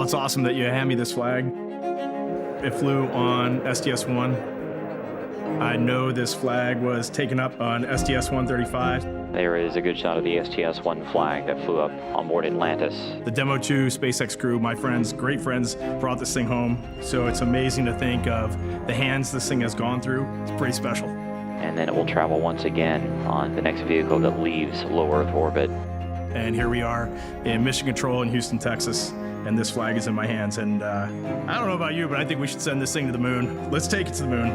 Well, it's awesome that you hand me this flag. It flew on STS-1. I know this flag was taken up on STS-135. There is a good shot of the STS-1 flag that flew up on board Atlantis. The Demo 2 SpaceX crew, my friends, great friends, brought this thing home. So it's amazing to think of the hands this thing has gone through. It's pretty special. And then it will travel once again on the next vehicle that leaves low Earth orbit. And here we are in Mission Control in Houston, Texas, and this flag is in my hands. And I don't know about you, but I think we should send this thing to the moon. Let's take it to the moon.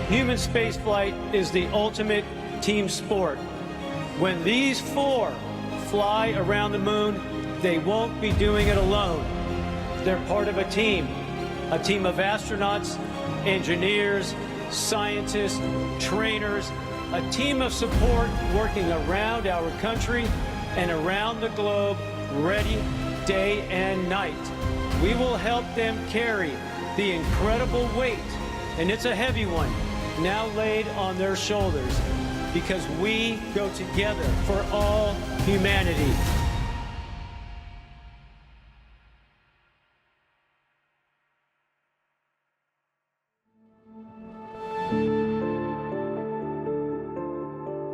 Human spaceflight is the ultimate team sport. When these four fly around the moon, they won't be doing it alone. They're part of a team of astronauts, engineers, scientists, trainers, a team of support working around our country and around the globe, ready day and night. We will help them carry the incredible weight, and it's a heavy one, now laid on their shoulders, because we go together for all humanity.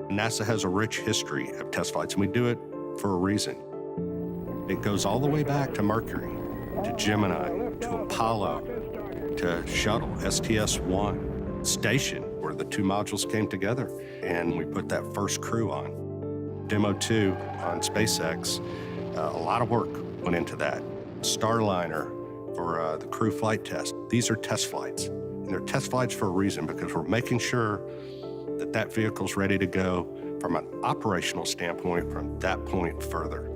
NASA has a rich history of test flights, and we do it for a reason. It goes all the way back to Mercury, to Gemini, to Apollo, to Shuttle, STS-1, Station, where the two modules came together, and we put that first crew on. Demo 2 on SpaceX, a lot of work went into that. Starliner for the crew flight test. These are test flights, and they're test flights for a reason, because we're making sure that that vehicle's ready to go from an operational standpoint from that point further.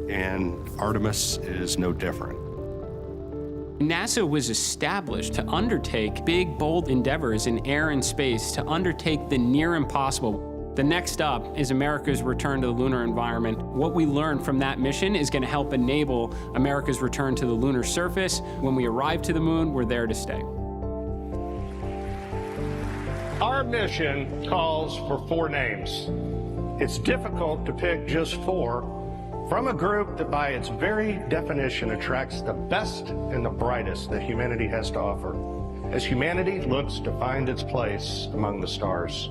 And Artemis is no different. NASA was established to undertake big, bold endeavors in air and space, to undertake the near impossible. The next up is America's return to the lunar environment. What we learn from that mission is going to help enable America's return to the lunar surface. When we arrive to the moon, we're there to stay. Our mission calls for 4 names. It's difficult to pick just 4 from a group that by its very definition attracts the best and the brightest that humanity has to offer, as humanity looks to find its place among the stars.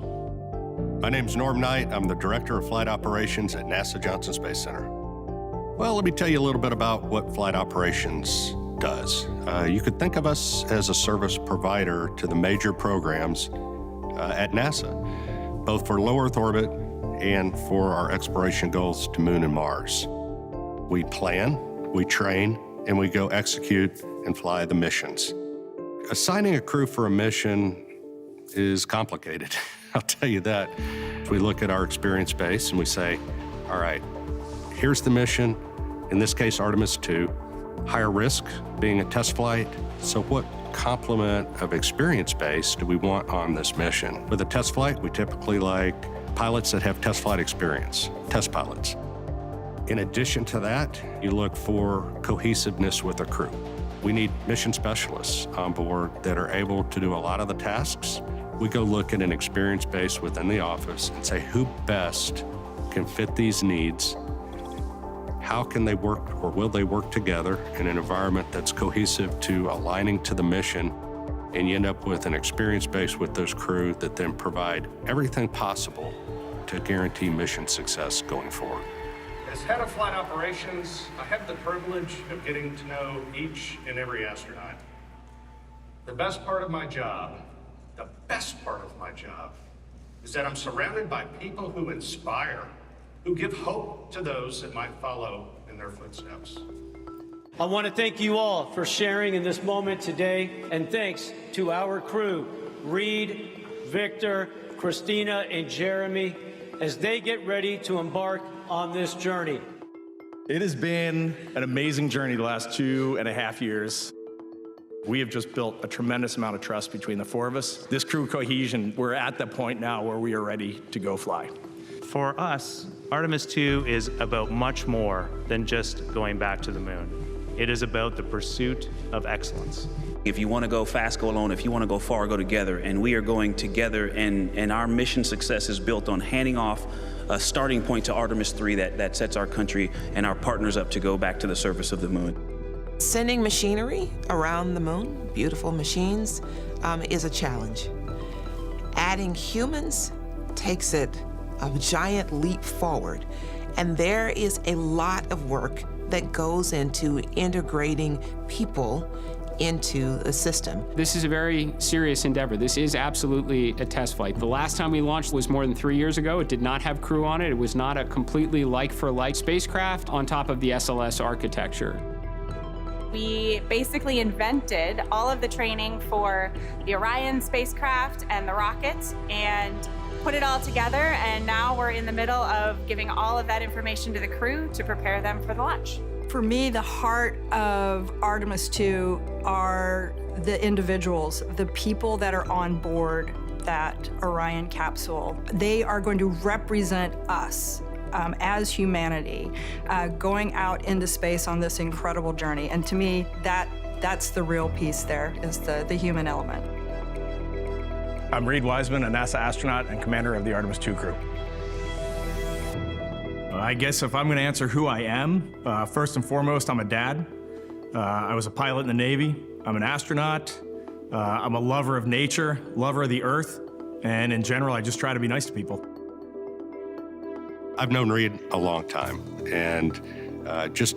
My name's Norm Knight. I'm the Director of Flight Operations at NASA Johnson Space Center. Well, let me tell you a little bit about what flight operations does. You could think of us as a service provider to the major programs at NASA, both for low Earth orbit and for our exploration goals to Moon and Mars. We plan, we train, and we go execute and fly the missions. Assigning a crew for a mission is complicated, I'll tell you that. We look at our experience base and we say, all right, here's the mission, in this case Artemis II, higher risk being a test flight, so what complement of experience base do we want on this mission? With a test flight, we typically like pilots that have test flight experience, test pilots. In addition to that, you look for cohesiveness with a crew. We need mission specialists on board that are able to do a lot of the tasks. We go look at an experience base within the office and say who best can fit these needs. How can they work, or will they work together in an environment that's cohesive to aligning to the mission, and you end up with an experience base with those crew that then provide everything possible to guarantee mission success going forward. As head of flight operations, I have the privilege of getting to know each and every astronaut. The best part of my job, is that I'm surrounded by people who inspire, who give hope to those that might follow in their footsteps. I want to thank you all for sharing in this moment today, and thanks to our crew, Reed, Victor, Christina, and Jeremy, as they get ready to embark on this journey. It has been an amazing journey the last 2.5 years. We have just built a tremendous amount of trust between the 4 of us. This crew cohesion, we're at the point now where we are ready to go fly. For us, Artemis II is about much more than just going back to the moon. It is about the pursuit of excellence. If you want to go fast, go alone. If you want to go far, go together. And we are going together, and our mission success is built on handing off a starting point to Artemis III that sets our country and our partners up to go back to the surface of the moon. Sending machinery around the moon, beautiful machines, is a challenge. Adding humans takes it a giant leap forward. And there is a lot of work that goes into integrating people into the system. This is a very serious endeavor. This is absolutely a test flight. The last time we launched was more than 3 years ago. It did not have crew on it. It was not a completely like-for-like spacecraft on top of the SLS architecture. We basically invented all of the training for the Orion spacecraft and the rocket and put it all together, and now we're in the middle of giving all of that information to the crew to prepare them for the launch. For me, the heart of Artemis II are the individuals, the people that are on board that Orion capsule. They are going to represent us as humanity going out into space on this incredible journey. And to me, that's the real piece there, is the human element. I'm Reed Wiseman, a NASA astronaut and commander of the Artemis II crew. I guess if I'm going to answer who I am, first and foremost, I'm a dad. I was a pilot in the Navy. I'm an astronaut. I'm a lover of nature, lover of the Earth, and in general, I just try to be nice to people. I've known Reed a long time, and just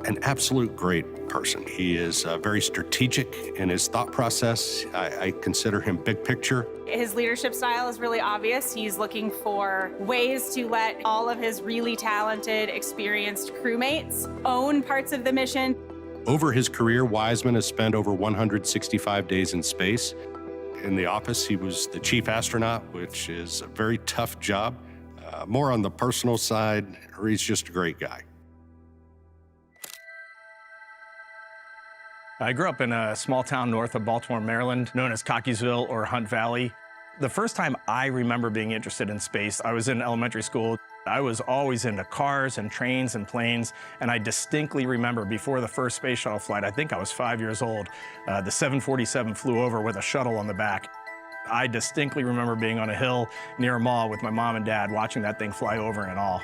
an absolute great person. He is very strategic in his thought process. I consider him big picture. His leadership style is really obvious. He's looking for ways to let all of his really talented, experienced crewmates own parts of the mission. Over his career, Wiseman has spent over 165 days in space. In the office, he was the chief astronaut, which is a very tough job. More on the personal side, Reed's just a great guy. I grew up in a small town north of Baltimore, Maryland, known as Cockeysville or Hunt Valley. The first time I remember being interested in space, I was in elementary school. I was always into cars and trains and planes, and I distinctly remember before the first space shuttle flight, I think I was 5 years old, the 747 flew over with a shuttle on the back. I distinctly remember being on a hill near a mall with my mom and dad watching that thing fly over and all.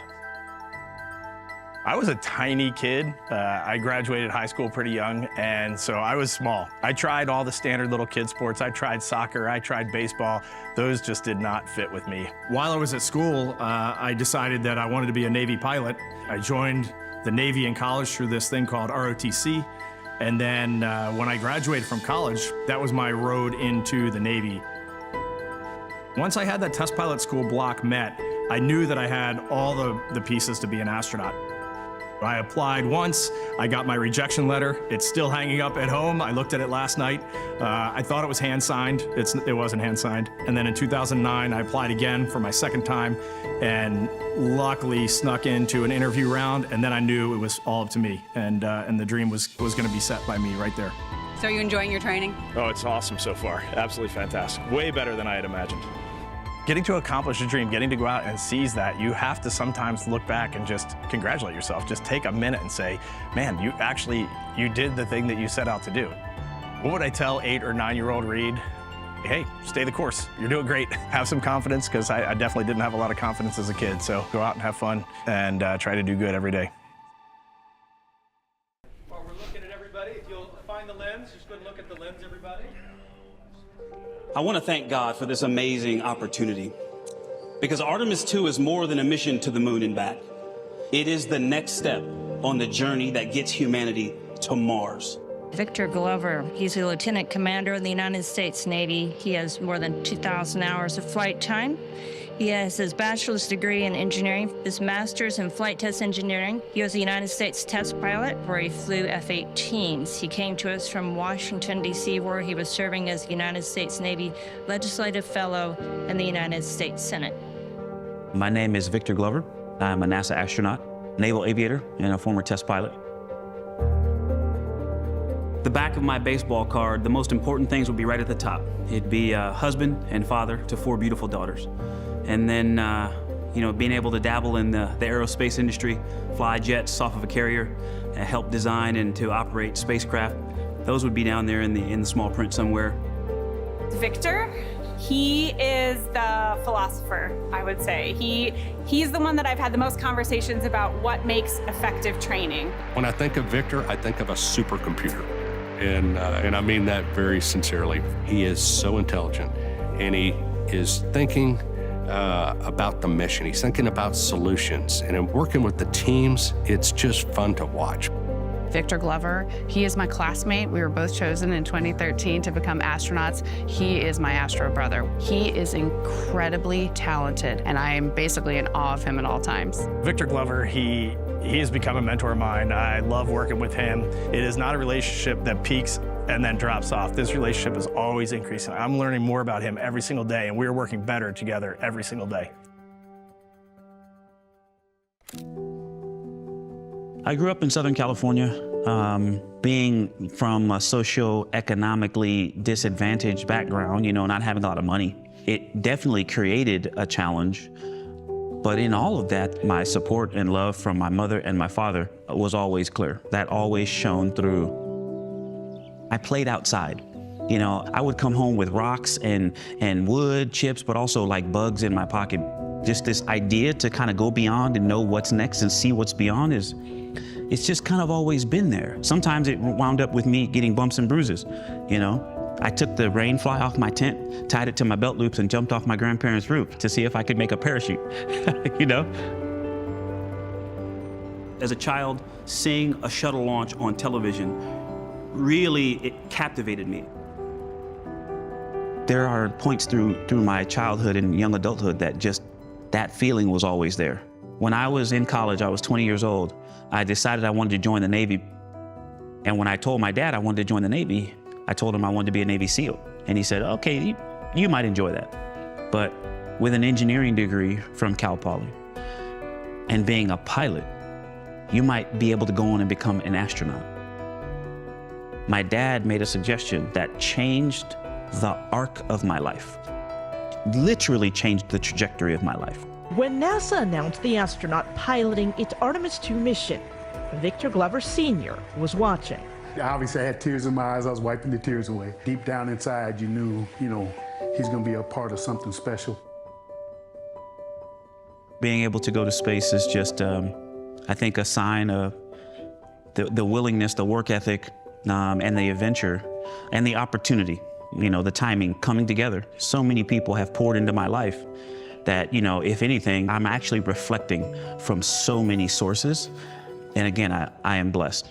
I was a tiny kid. I graduated high school pretty young, and so I was small. I tried all the standard little kid sports. I tried soccer, I tried baseball. Those just did not fit with me. While I was at school, I decided that I wanted to be a Navy pilot. I joined the Navy in college through this thing called ROTC. And then when I graduated from college, that was my road into the Navy. Once I had that test pilot school block met, I knew that I had all the pieces to be an astronaut. I applied once, I got my rejection letter. It's still hanging up at home. I looked at it last night. I thought it was hand-signed. It wasn't hand-signed. And then in 2009, I applied again for my second time and luckily snuck into an interview round, and then I knew it was all up to me, and the dream was gonna be set by me right there. So are you enjoying your training? Oh, it's awesome so far. Absolutely fantastic. Way better than I had imagined. Getting to accomplish a dream, getting to go out and seize that, you have to sometimes look back and just congratulate yourself. Just take a minute and say, man, you did the thing that you set out to do. What would I tell 8 or 9-year-old Reed? Hey, stay the course. You're doing great. Have some confidence, because I definitely didn't have a lot of confidence as a kid. So go out and have fun and try to do good every day. While we're looking at everybody, if you'll find the lens, just go and look at the lens, everybody. I want to thank God for this amazing opportunity, because Artemis II is more than a mission to the moon and back. It is the next step on the journey that gets humanity to Mars. Victor Glover, he's a lieutenant commander in the United States Navy. He has more than 2,000 hours of flight time. He has his bachelor's degree in engineering, his master's in flight test engineering. He was a United States test pilot where he flew F-18s. He came to us from Washington, D.C., where he was serving as a United States Navy Legislative Fellow in the United States Senate. My name is Victor Glover. I'm a NASA astronaut, naval aviator, and a former test pilot. The back of my baseball card, the most important things would be right at the top. It'd be a husband and father to 4 beautiful daughters. And then, being able to dabble in the aerospace industry, fly jets off of a carrier, help design and to operate spacecraft. Those would be down there in the small print somewhere. Victor, He is the philosopher, I would say. He's the one that I've had the most conversations about what makes effective training. When I think of Victor, I think of a supercomputer. And I mean that very sincerely. He is so intelligent, and he is thinking about the mission. He's thinking about solutions. And in working with the teams, it's just fun to watch. Victor Glover, he is my classmate. We were both chosen in 2013 to become astronauts. He is my astro brother. He is incredibly talented, and I am basically in awe of him at all times. Victor Glover, he has become a mentor of mine. I love working with him. It is not a relationship that peaks and then drops off. This relationship is always increasing. I'm learning more about him every single day, and we're working better together every single day. I grew up in Southern California. Being from a socio-economically disadvantaged background, not having a lot of money, it definitely created a challenge. But in all of that, my support and love from my mother and my father was always clear. That always shone through. I played outside. I would come home with rocks and wood, chips, but also like bugs in my pocket. Just this idea to kind of go beyond and know what's next and see what's beyond it's just kind of always been there. Sometimes it wound up with me getting bumps and bruises, I took the rain fly off my tent, tied it to my belt loops, and jumped off my grandparents' roof to see if I could make a parachute, As a child, seeing a shuttle launch on television, really, it captivated me. There are points through my childhood and young adulthood that feeling was always there. When I was in college, I was 20 years old. I decided I wanted to join the Navy. And when I told my dad I wanted to join the Navy, I told him I wanted to be a Navy SEAL. And he said, okay, you might enjoy that. But with an engineering degree from Cal Poly and being a pilot, you might be able to go on and become an astronaut. My dad made a suggestion that changed the arc of my life, literally changed the trajectory of my life. When NASA announced the astronaut piloting its Artemis II mission, Victor Glover Sr. was watching. Obviously, I had tears in my eyes. I was wiping the tears away. Deep down inside, you knew, he's going to be a part of something special. Being able to go to space is just, I think, a sign of the willingness, the work ethic, and the adventure, and the opportunity, the timing coming together. So many people have poured into my life that, if anything, I'm actually reflecting from so many sources. And again, I am blessed.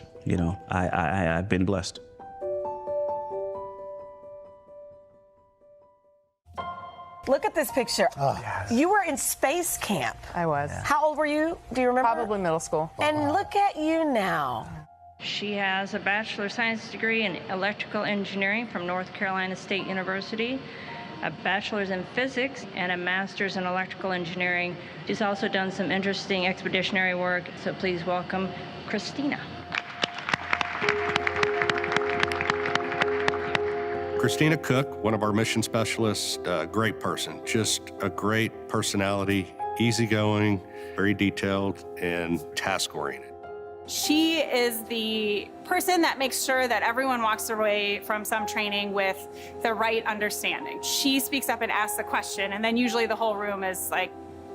I've been blessed. Look at this picture. Oh, yes. You were in space camp. I was. How old were you? Do you remember? Probably middle school. And look at you now. She has a Bachelor of Science degree in Electrical Engineering from North Carolina State University, a Bachelor's in Physics, and a Master's in Electrical Engineering. She's also done some interesting expeditionary work, so please welcome Christina. Christina Cook, one of our mission specialists, great person, just a great personality, easygoing, very detailed, and task-oriented. She is the person that makes sure that everyone walks away from some training with the right understanding. She speaks up and asks the question, and then usually the whole room is like,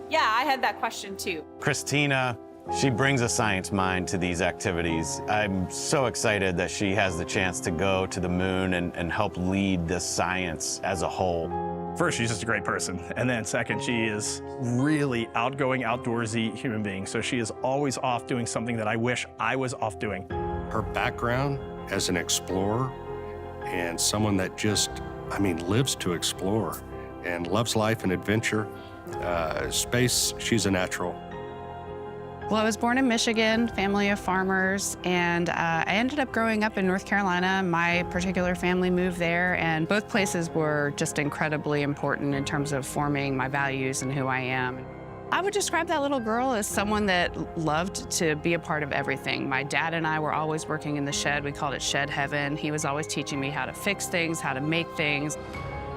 yeah, I had that question too. Christina, she brings a science mind to these activities. I'm so excited that she has the chance to go to the moon and help lead the science as a whole. First, she's just a great person. And then second, she is really outgoing, outdoorsy human being. So she is always off doing something that I wish I was off doing. Her background as an explorer and someone that just, lives to explore and loves life and adventure, space, she's a natural. Well, I was born in Michigan, family of farmers, and I ended up growing up in North Carolina. My particular family moved there, and both places were just incredibly important in terms of forming my values and who I am. I would describe that little girl as someone that loved to be a part of everything. My dad and I were always working in the shed. We called it shed heaven. He was always teaching me how to fix things, how to make things.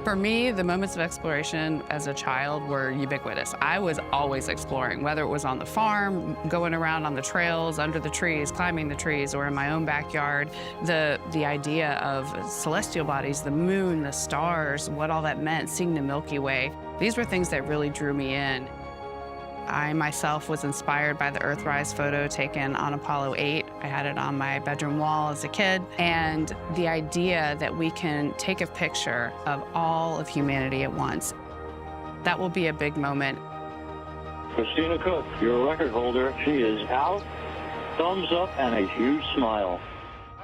For me, the moments of exploration as a child were ubiquitous. I was always exploring, whether it was on the farm, going around on the trails, under the trees, climbing the trees, or in my own backyard. The idea of celestial bodies, the moon, the stars, what all that meant, seeing the Milky Way, these were things that really drew me in. I myself was inspired by the Earthrise photo taken on Apollo 8. I had it on my bedroom wall as a kid. And the idea that we can take a picture of all of humanity at once, that will be a big moment. Christina Cook, your record holder. She is out, thumbs up, and a huge smile.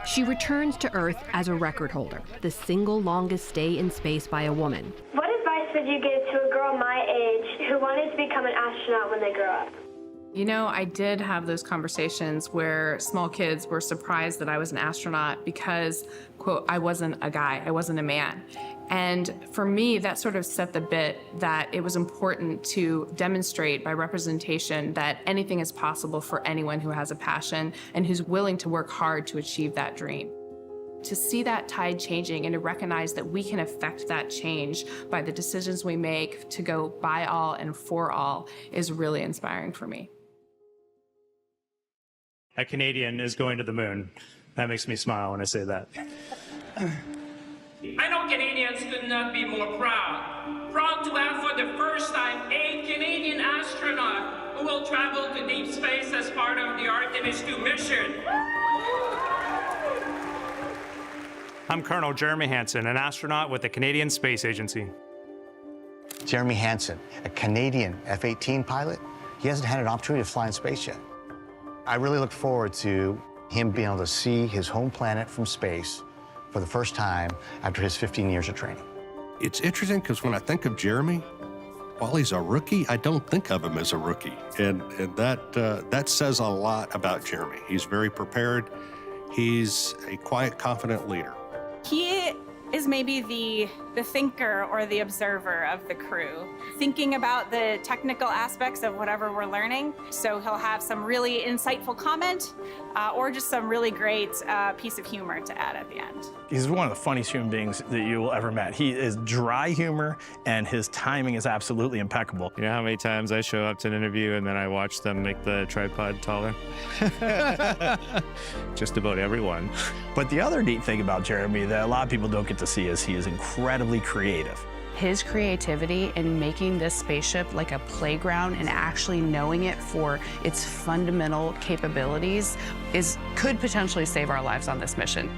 She returns to Earth as a record holder, the single longest stay in space by a woman. What advice would you give to a girl my age who wanted to become an astronaut when they grow up? You know, I did have those conversations where small kids were surprised that I was an astronaut because, quote, I wasn't a guy, I wasn't a man. And for me, that sort of set the bit that it was important to demonstrate by representation that anything is possible for anyone who has a passion and who's willing to work hard to achieve that dream. To see that tide changing and to recognize that we can affect that change by the decisions we make to go by all and for all is really inspiring for me. A Canadian is going to the moon. That makes me smile when I say that. I know Canadians could not be more proud. Proud to have for the first time a Canadian astronaut who will travel to deep space as part of the Artemis II mission. I'm Colonel Jeremy Hansen, an astronaut with the Canadian Space Agency. Jeremy Hansen, a Canadian F-18 pilot. He hasn't had an opportunity to fly in space yet. I really look forward to him being able to see his home planet from space for the first time after his 15 years of training. It's interesting because when I think of Jeremy, while he's a rookie, I don't think of him as a rookie. And that says a lot about Jeremy. He's very prepared. He's a quiet, confident leader. He is maybe the thinker or the observer of the crew, thinking about the technical aspects of whatever we're learning. So he'll have some really insightful comment or just some really great piece of humor to add at the end. He's one of the funniest human beings that you will ever met. He is dry humor, and his timing is absolutely impeccable. You know how many times I show up to an interview and then I watch them make the tripod taller? Just about everyone. But the other neat thing about Jeremy that a lot of people don't get to see is he is incredibly creative. His creativity in making this spaceship like a playground and actually knowing it for its fundamental capabilities could potentially save our lives on this mission.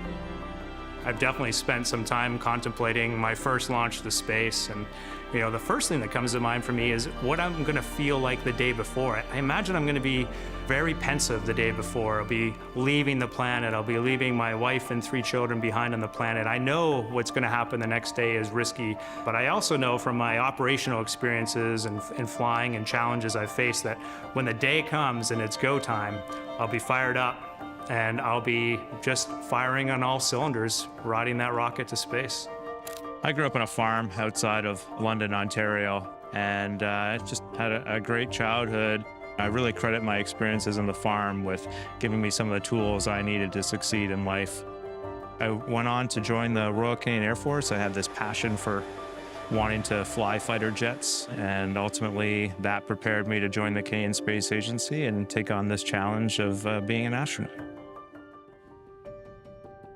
I've definitely spent some time contemplating my first launch to space, and you know, the first thing that comes to mind for me is what I'm going to feel like the day before. I imagine I'm going to be very pensive the day before. I'll be leaving the planet. I'll be leaving my wife and 3 children behind on the planet. I know what's going to happen the next day is risky, but I also know from my operational experiences and flying and challenges I've faced that when the day comes and it's go time, I'll be fired up and I'll be just firing on all cylinders, riding that rocket to space. I grew up on a farm outside of London, Ontario, and just had a great childhood. I really credit my experiences on the farm with giving me some of the tools I needed to succeed in life. I went on to join the Royal Canadian Air Force. I had this passion for wanting to fly fighter jets, and ultimately that prepared me to join the Canadian Space Agency and take on this challenge of being an astronaut.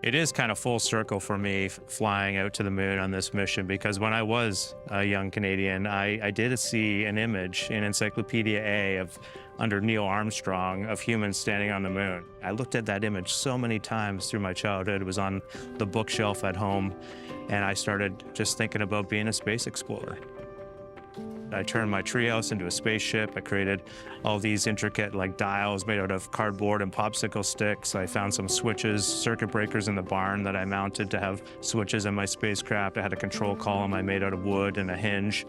It is kind of full circle for me flying out to the moon on this mission, because when I was a young Canadian, I did see an image in Encyclopedia A under Neil Armstrong of humans standing on the moon. I looked at that image so many times through my childhood. It was on the bookshelf at home, and I started just thinking about being a space explorer. I turned my treehouse into a spaceship. I created all these intricate dials made out of cardboard and popsicle sticks. I found some switches, circuit breakers in the barn that I mounted to have switches in my spacecraft. I had a control column I made out of wood and a hinge,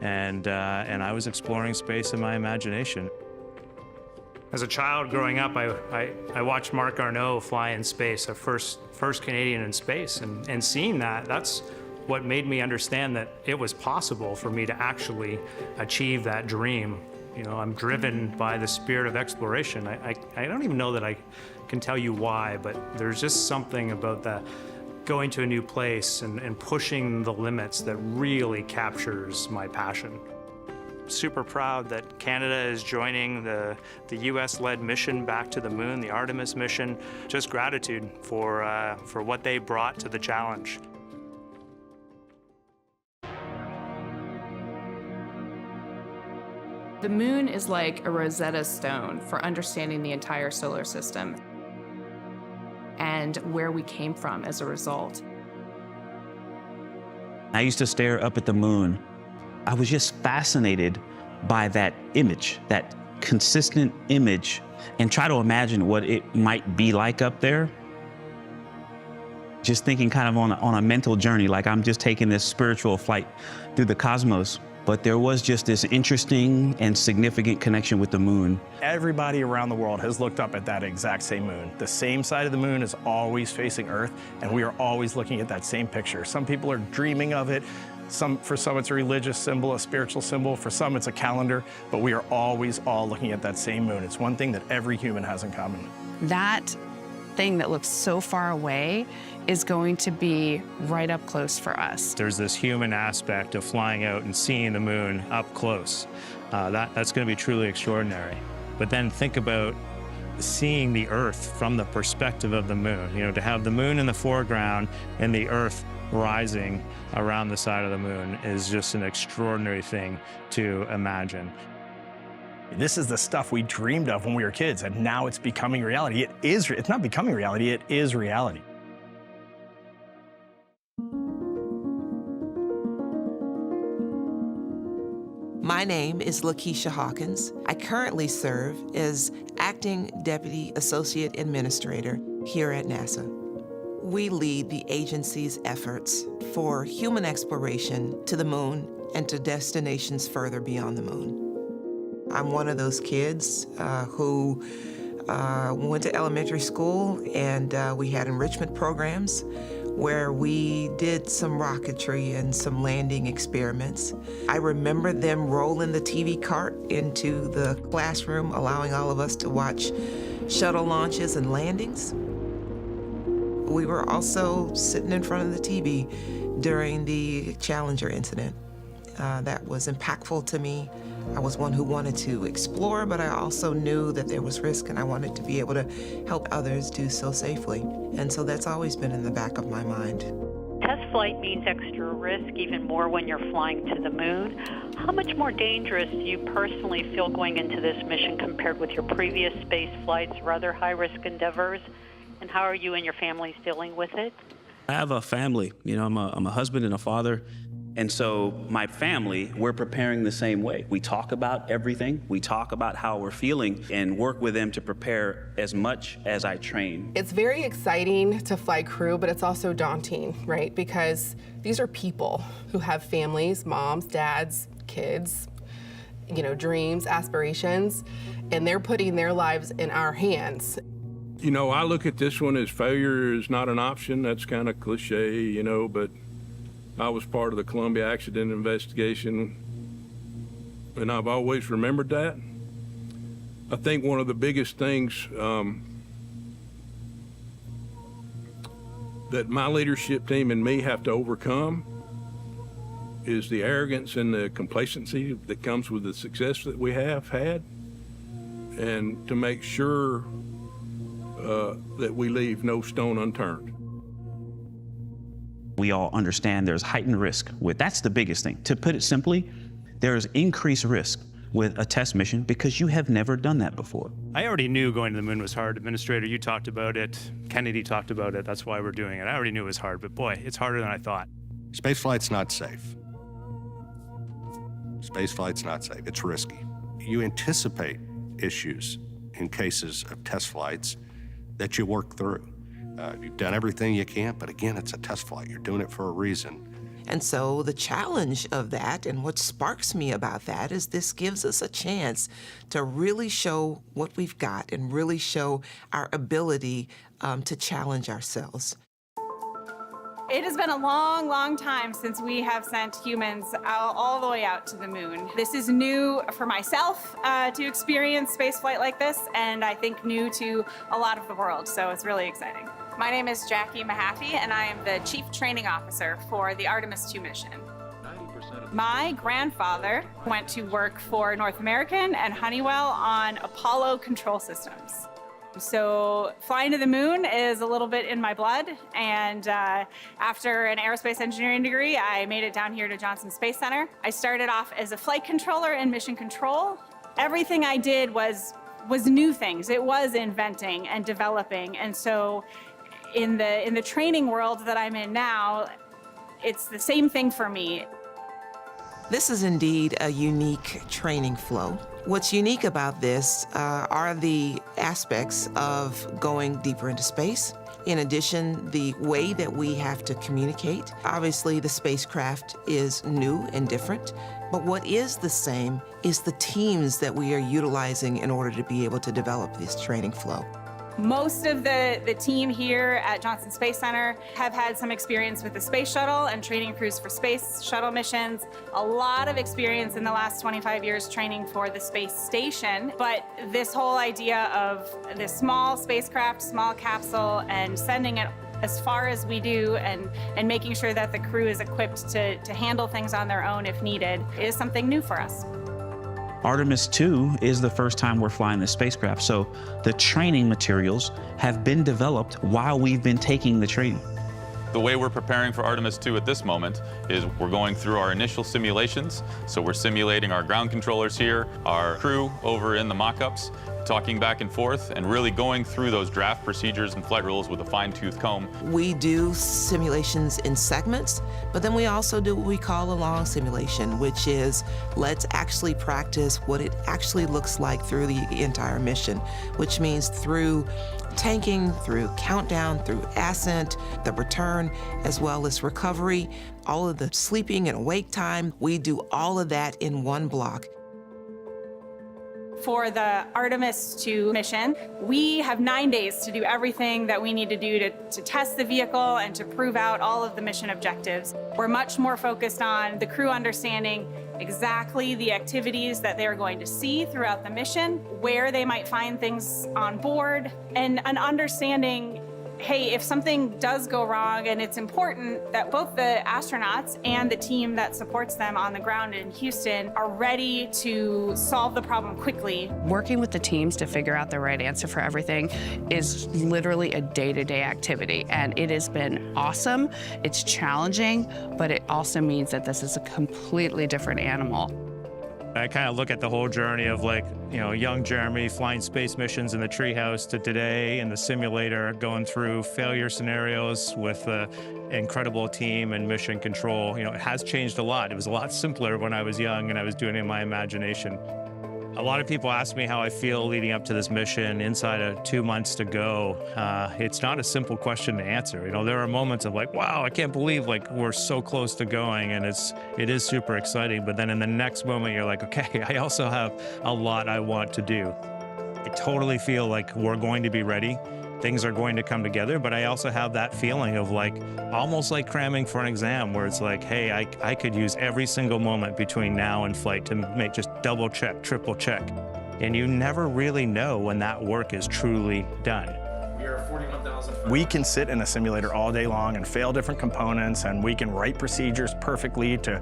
and I was exploring space in my imagination. As a child growing up, I watched Marc Garneau fly in space, a first Canadian in space, and seeing that's what made me understand that it was possible for me to actually achieve that dream. You know, I'm driven by the spirit of exploration. I don't even know that I can tell you why, but there's just something about going to a new place and pushing the limits that really captures my passion. Super proud that Canada is joining the US-led mission back to the moon, the Artemis mission. Just gratitude for what they brought to the challenge. The moon is like a Rosetta Stone for understanding the entire solar system and where we came from as a result. I used to stare up at the moon. I was just fascinated by that image, that consistent image, and try to imagine what it might be like up there. Just thinking kind of on a mental journey, like I'm just taking this spiritual flight through the cosmos. But there was just this interesting and significant connection with the moon. Everybody around the world has looked up at that exact same moon. The same side of the moon is always facing Earth, and we are always looking at that same picture. Some people are dreaming of it. For some it's a religious symbol, a spiritual symbol. For some it's a calendar, but we are always all looking at that same moon. It's one thing that every human has in common. That thing that looks so far away is going to be right up close for us. There's this human aspect of flying out and seeing the moon up close. That's going to be truly extraordinary. But then think about seeing the Earth from the perspective of the moon. You know, to have the moon in the foreground and the Earth rising around the side of the moon is just an extraordinary thing to imagine. This is the stuff we dreamed of when we were kids, and now it's becoming reality. It's not becoming reality, it is reality. My name is Lakeisha Hawkins. I currently serve as Acting Deputy Associate Administrator here at NASA. We lead the agency's efforts for human exploration to the moon and to destinations further beyond the moon. I'm one of those kids who went to elementary school, and we had enrichment programs where we did some rocketry and some landing experiments. I remember them rolling the TV cart into the classroom, allowing all of us to watch shuttle launches and landings. We were also sitting in front of the TV during the Challenger incident. That was impactful to me. I was one who wanted to explore, but I also knew that there was risk, and I wanted to be able to help others do so safely. And so that's always been in the back of my mind. Test flight means extra risk, even more when you're flying to the moon. How much more dangerous do you personally feel going into this mission compared with your previous space flights or other high-risk endeavors? And how are you and your families dealing with it? I have a family. You know, I'm a husband and a father. And so my family, we're preparing the same way. We talk about everything. We talk about how we're feeling and work with them to prepare as much as I train. It's very exciting to fly crew, but it's also daunting, right? Because these are people who have families, moms, dads, kids, you know, dreams, aspirations, and they're putting their lives in our hands. You know, I look at this one as failure is not an option. That's kind of cliche, you know, but I was part of the Columbia accident investigation, and I've always remembered that. I think one of the biggest things that my leadership team and me have to overcome is the arrogance and the complacency that comes with the success that we have had, and to make sure that we leave no stone unturned. We all understand there's heightened risk with, that's the biggest thing. To put it simply, there's increased risk with a test mission because you have never done that before. I already knew going to the moon was hard. Administrator, you talked about it. Kennedy talked about it. That's why we're doing it. I already knew it was hard, but boy, it's harder than I thought. Spaceflight's not safe. Spaceflight's not safe. It's risky. You anticipate issues in cases of test flights that you work through. You've done everything you can, but again, it's a test flight. You're doing it for a reason. And so the challenge of that, and what sparks me about that, is this gives us a chance to really show what we've got and really show our ability to challenge ourselves. It has been a long, long time since we have sent humans all the way out to the moon. This is new for myself to experience spaceflight like this, and I think new to a lot of the world, so it's really exciting. My name is Jackie Mahaffey, and I am the Chief Training Officer for the Artemis II mission. My grandfather went to work for North American and Honeywell on Apollo control systems. So flying to the moon is a little bit in my blood, and after an aerospace engineering degree, I made it down here to Johnson Space Center. I started off as a flight controller in mission control. Everything I did was new things. It was inventing and developing, and so in the training world that I'm in now, it's the same thing for me. This is indeed a unique training flow. What's unique about this are the aspects of going deeper into space. In addition, the way that we have to communicate. Obviously, the spacecraft is new and different, but what is the same is the teams that we are utilizing in order to be able to develop this training flow. Most of the team here at Johnson Space Center have had some experience with the space shuttle and training crews for space shuttle missions. A lot of experience in the last 25 years training for the space station. But this whole idea of this small spacecraft, small capsule, and sending it as far as we do and making sure that the crew is equipped to handle things on their own if needed is something new for us. Artemis II is the first time we're flying this spacecraft, so the training materials have been developed while we've been taking the training. The way we're preparing for Artemis II at this moment is we're going through our initial simulations. So we're simulating our ground controllers here, our crew over in the mock-ups, talking back and forth, and really going through those draft procedures and flight rules with a fine-tooth comb. We do simulations in segments, but then we also do what we call a long simulation, which is let's actually practice what it actually looks like through the entire mission, which means through tanking, through countdown, through ascent, the return, as well as recovery, all of the sleeping and awake time. We do all of that in one block. For the Artemis II mission, we have 9 days to do everything that we need to do to test the vehicle and to prove out all of the mission objectives. We're much more focused on the crew understanding exactly the activities that they're going to see throughout the mission, where they might find things on board, and an understanding, hey, if something does go wrong, and it's important that both the astronauts and the team that supports them on the ground in Houston are ready to solve the problem quickly. Working with the teams to figure out the right answer for everything is literally a day-to-day activity, and it has been awesome. It's challenging, but it also means that this is a completely different animal. I kind of look at the whole journey of young Jeremy flying space missions in the treehouse to today in the simulator, going through failure scenarios with an incredible team and mission control. It has changed a lot. It was a lot simpler when I was young and I was doing it in my imagination. A lot of people ask me how I feel leading up to this mission inside of 2 months to go. It's not a simple question to answer. There are moments of wow, I can't believe we're so close to going, and it is super exciting. But then in the next moment, you're like, okay, I also have a lot I want to do. I totally feel like we're going to be ready. Things are going to come together, but I also have that feeling of almost like cramming for an exam, where it's hey, I could use every single moment between now and flight to make just double check, triple check. And you never really know when that work is truly done. We can sit in a simulator all day long and fail different components, and we can write procedures perfectly to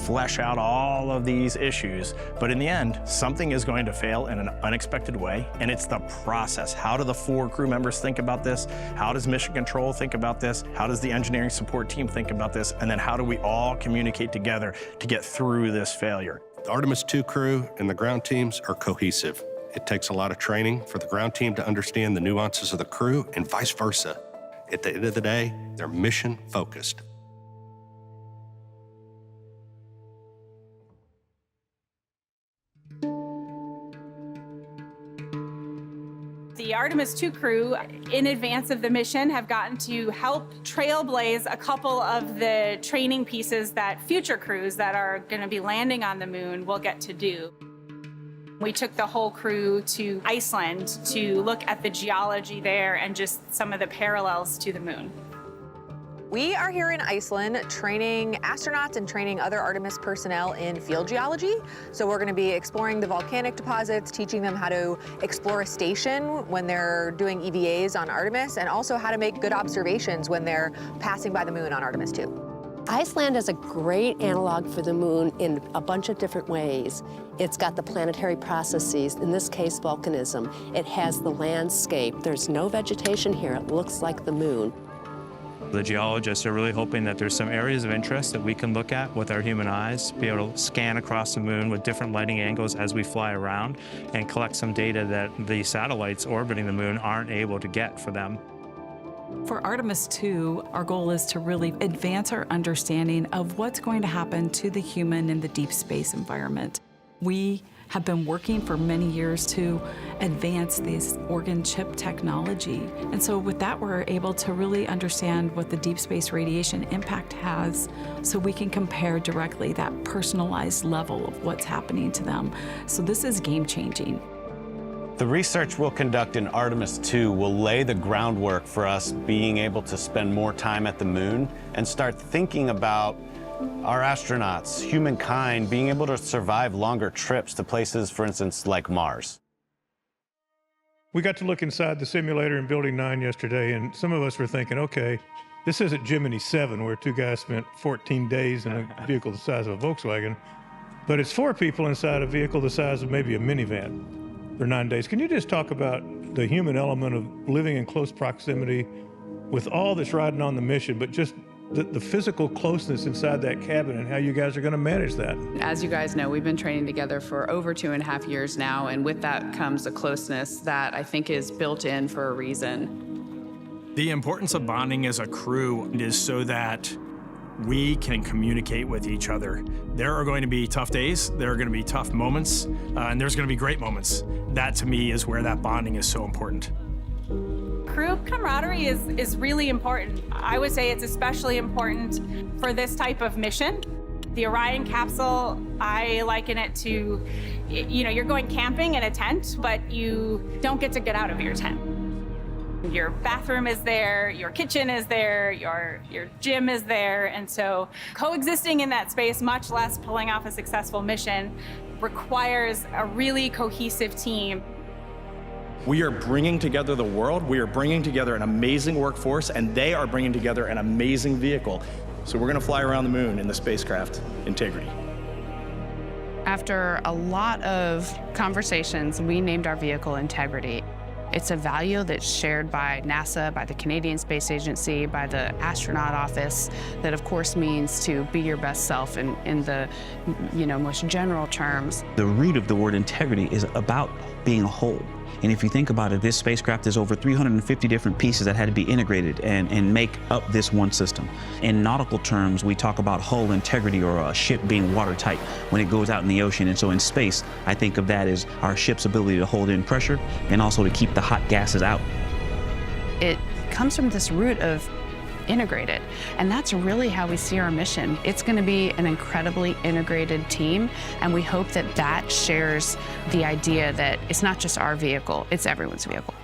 flesh out all of these issues. But in the end, something is going to fail in an unexpected way, and it's the process. How do the 4 crew members think about this? How does mission control think about this? How does the engineering support team think about this? And then how do we all communicate together to get through this failure? The Artemis II crew and the ground teams are cohesive. It takes a lot of training for the ground team to understand the nuances of the crew and vice versa. At the end of the day, they're mission focused. The Artemis II crew, in advance of the mission, have gotten to help trailblaze a couple of the training pieces that future crews that are going to be landing on the moon will get to do. We took the whole crew to Iceland to look at the geology there and just some of the parallels to the moon. We are here in Iceland training astronauts and training other Artemis personnel in field geology. So we're going to be exploring the volcanic deposits, teaching them how to explore a station when they're doing EVAs on Artemis, and also how to make good observations when they're passing by the moon on Artemis II. Iceland is a great analog for the moon in a bunch of different ways. It's got the planetary processes, in this case volcanism. It has the landscape. There's no vegetation here. It looks like the moon. The geologists are really hoping that there's some areas of interest that we can look at with our human eyes, be able to scan across the moon with different lighting angles as we fly around and collect some data that the satellites orbiting the moon aren't able to get for them. For Artemis II, our goal is to really advance our understanding of what's going to happen to the human in the deep space environment. We have been working for many years to advance this organ chip technology. And so with that, we're able to really understand what the deep space radiation impact has so we can compare directly that personalized level of what's happening to them. So this is game-changing. The research we'll conduct in Artemis II will lay the groundwork for us being able to spend more time at the moon and start thinking about our astronauts, humankind, being able to survive longer trips to places, for instance, like Mars. We got to look inside the simulator in Building 9 yesterday, and some of us were thinking, okay, this isn't Gemini 7, where two guys spent 14 days in a vehicle the size of a Volkswagen, but it's 4 people inside a vehicle the size of maybe a minivan for 9 days. Can you just talk about the human element of living in close proximity with all that's riding on the mission, but just the physical closeness inside that cabin and how you guys are going to manage that? As you guys know, we've been training together for over 2.5 years now, and with that comes a closeness that I think is built in for a reason. The importance of bonding as a crew is so that we can communicate with each other. There are going to be tough days, there are going to be tough moments, and there's going to be great moments. That, to me, is where that bonding is so important. Crew camaraderie is really important. I would say it's especially important for this type of mission. The Orion capsule, I liken it to, you're going camping in a tent, but you don't get to get out of your tent. Your bathroom is there, your kitchen is there, your gym is there, and so coexisting in that space, much less pulling off a successful mission, requires a really cohesive team. We are bringing together the world, we are bringing together an amazing workforce, and they are bringing together an amazing vehicle. So we're going to fly around the moon in the spacecraft Integrity. After a lot of conversations, we named our vehicle Integrity. It's a value that's shared by NASA, by the Canadian Space Agency, by the astronaut office, that of course means to be your best self in the most general terms. The root of the word integrity is about being a whole. And if you think about it, this spacecraft is over 350 different pieces that had to be integrated and make up this one system. In nautical terms, we talk about hull integrity or a ship being watertight when it goes out in the ocean. And so in space, I think of that as our ship's ability to hold in pressure and also to keep the hot gases out. It comes from this root of integrated, and that's really how we see our mission. It's going to be an incredibly integrated team, and we hope that that shares the idea that it's not just our vehicle, it's everyone's vehicle.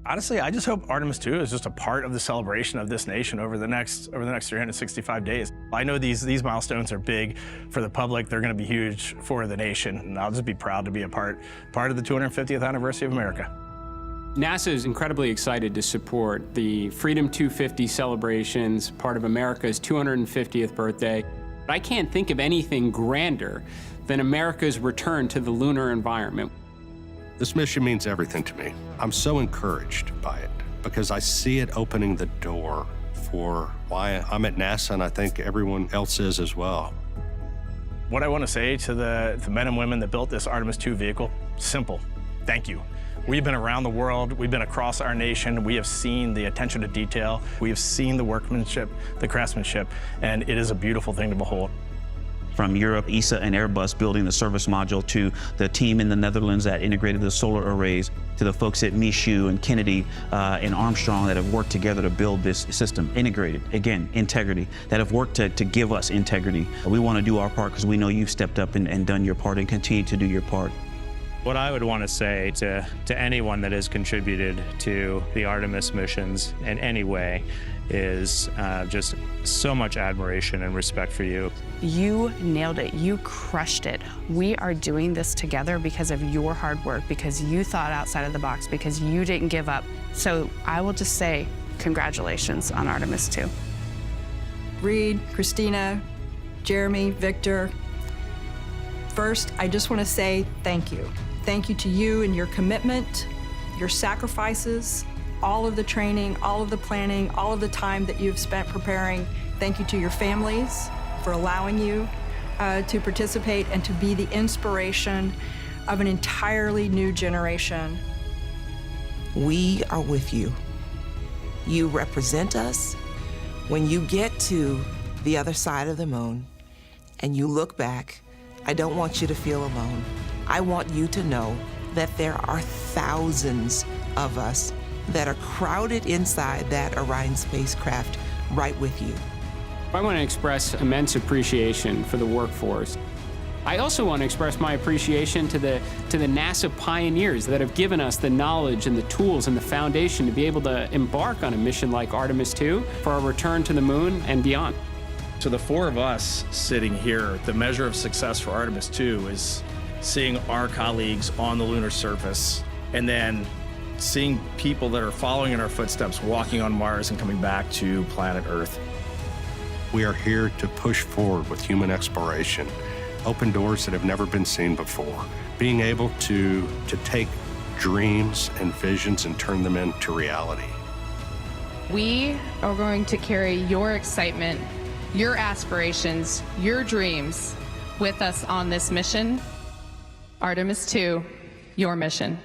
Honestly, I just hope Artemis II is just a part of the celebration of this nation over the next 365 days. I know these milestones are big for the public. They're going to be huge for the nation, and I'll just be proud to be a part of the 250th anniversary of America. NASA is incredibly excited to support the Freedom 250 celebrations, part of America's 250th birthday. I can't think of anything grander than America's return to the lunar environment. This mission means everything to me. I'm so encouraged by it because I see it opening the door for why I'm at NASA, and I think everyone else is as well. What I want to say to the men and women that built this Artemis II vehicle, simple, thank you. We've been around the world, we've been across our nation, we have seen the attention to detail, we have seen the workmanship, the craftsmanship, and it is a beautiful thing to behold. From Europe, ESA and Airbus building the service module, to the team in the Netherlands that integrated the solar arrays, to the folks at Michoud and Kennedy and Armstrong that have worked together to build this system. Integrated, again, integrity, that have worked to give us integrity. We want to do our part because we know you've stepped up and done your part and continue to do your part. What I would want to say to anyone that has contributed to the Artemis missions in any way is just so much admiration and respect for you. You nailed it. You crushed it. We are doing this together because of your hard work, because you thought outside of the box, because you didn't give up. So I will just say congratulations on Artemis II. Reed, Christina, Jeremy, Victor. First, I just want to say thank you. Thank you to you and your commitment, your sacrifices, all of the training, all of the planning, all of the time that you've spent preparing. Thank you to your families for allowing you to participate and to be the inspiration of an entirely new generation. We are with you. You represent us. When you get to the other side of the moon and you look back, I don't want you to feel alone. I want you to know that there are thousands of us that are crowded inside that Orion spacecraft right with you. I want to express immense appreciation for the workforce. I also want to express my appreciation to the NASA pioneers that have given us the knowledge and the tools and the foundation to be able to embark on a mission like Artemis II for our return to the moon and beyond. So the four of us sitting here, the measure of success for Artemis II is seeing our colleagues on the lunar surface and then seeing people that are following in our footsteps walking on Mars and coming back to planet Earth. We are here to push forward with human exploration, open doors that have never been seen before, being able to take dreams and visions and turn them into reality. We are going to carry your excitement, your aspirations, your dreams with us on this mission. Artemis II, your mission.